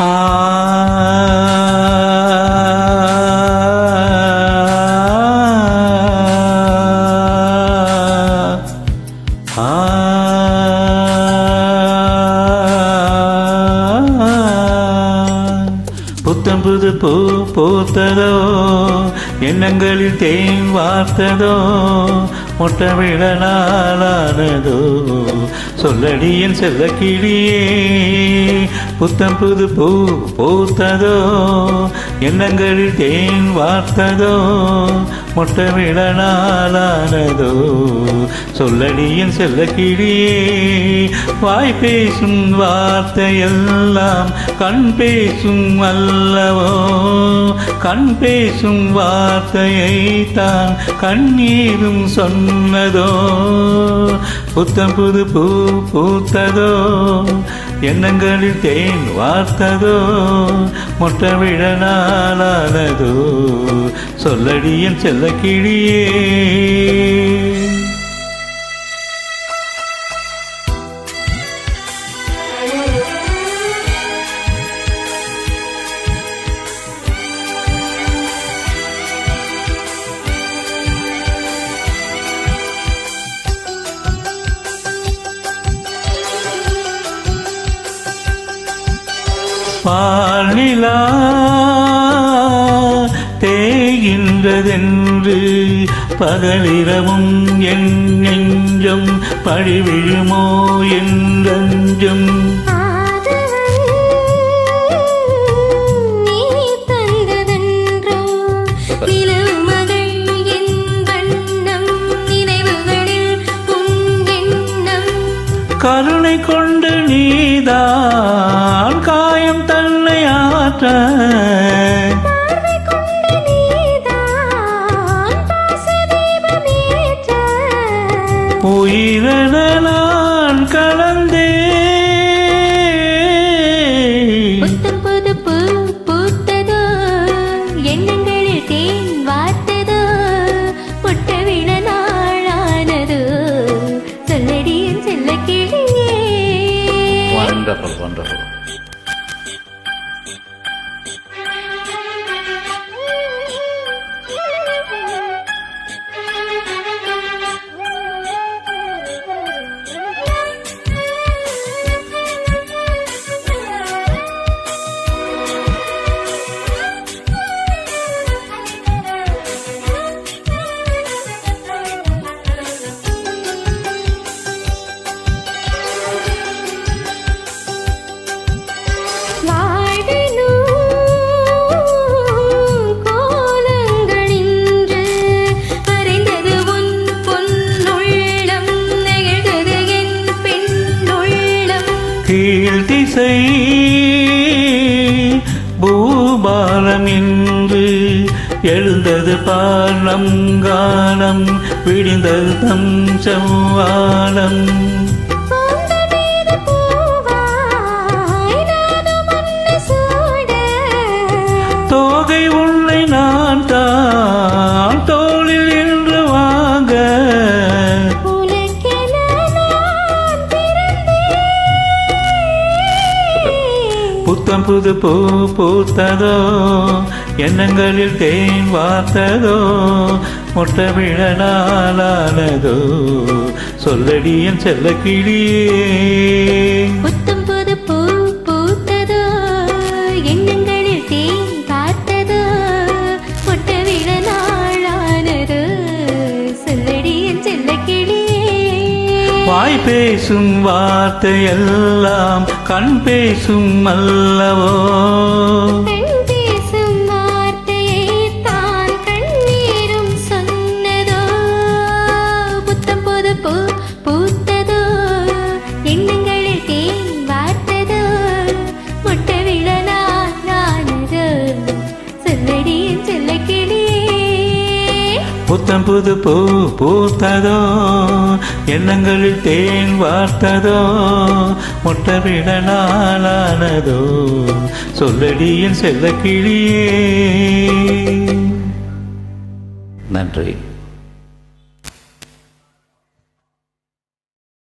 ஆ புத்தம் புது பூ பூத்ததோ, எண்ணங்களில் தேன் வார்த்ததோ, முட்டமிழ நாளானதோ, சொல்லடி என் செல்ல கிளியே. புத்தம் புது பூ பூத்ததோ, எண்ணங்களில் தேன் வார்த்ததோ, முட்டமிழ நாளானதோ, சொல்லடி என் செல்ல கிளியே. வாய் பேசும் வார்த்தையெல்லாம் கண் பேசும் அல்லவோ, கண் பேசும் வார்த்தையை தான் கண்ணீரும் சொன்னதோ. புத்தம் புது பூ பூத்ததோ, எண்ணங்களில் தேன் வார்த்ததோ, முட்டமிழ நாளானதோ, சொல்லடி என் செல்ல கிளியே. பாலிலா தேகின்றதென்று பகலிரவும் என் நெஞ்சம் பழிவிழுமோ என்றும். கருணை கொண்டு நீதான் காயம் தன்னை ஆற்ற, உயிரென நான் கலந்தே. புத்தம் புது பூ பூத்ததோ, எண்ணங்களில் தேன் வார்த்ததோ, முட்டவிழ நாளானதோ, சொல்லடி என் செல்ல கிளியே. Wonderful, wonderful. கீழ் திசை பூபாலம் என்று எழுந்தது பாலம் காலம், விடிந்தது தம் செவ்வானம். தோகை உன்னை நான் தான் தோளில் என்று வாங்க, புத்தம் புது பூ பூத்ததோ, எண்ணங்களில் தேன் வார்த்ததோ, முட்டமிழ நாளானதோ, சொல்லடி என் செல்ல கிளியே. புத்தம் புது பூ பூத்ததோ, எண்ணங்களில் தேன் வார்த்ததோ, முட்டமிழ நாளானதோ, சொல்லடி என் செல்ல கிளியே. வாய் பேசும் வார்த்தையெல்லாம் கண் பேசும் அல்லவோ, கண் பேசும் வார்த்தையை தான் கண்ணீரும் சொன்னதோ. புத்தம் புது பூ பூத்ததோ, எண்ணங்களில் தேன் வார்த்ததோ, முட்டவிழ நாளானதோ, சொல்லடி என் செல்ல கிளியே. புத்தம் புது பூ பூத்ததோ, எண்ணங்களில் தேன் வார்த்ததோ, முட்டவிட நாளானதோ, சொல்லடி என் செல்ல கிளியே. நன்றி.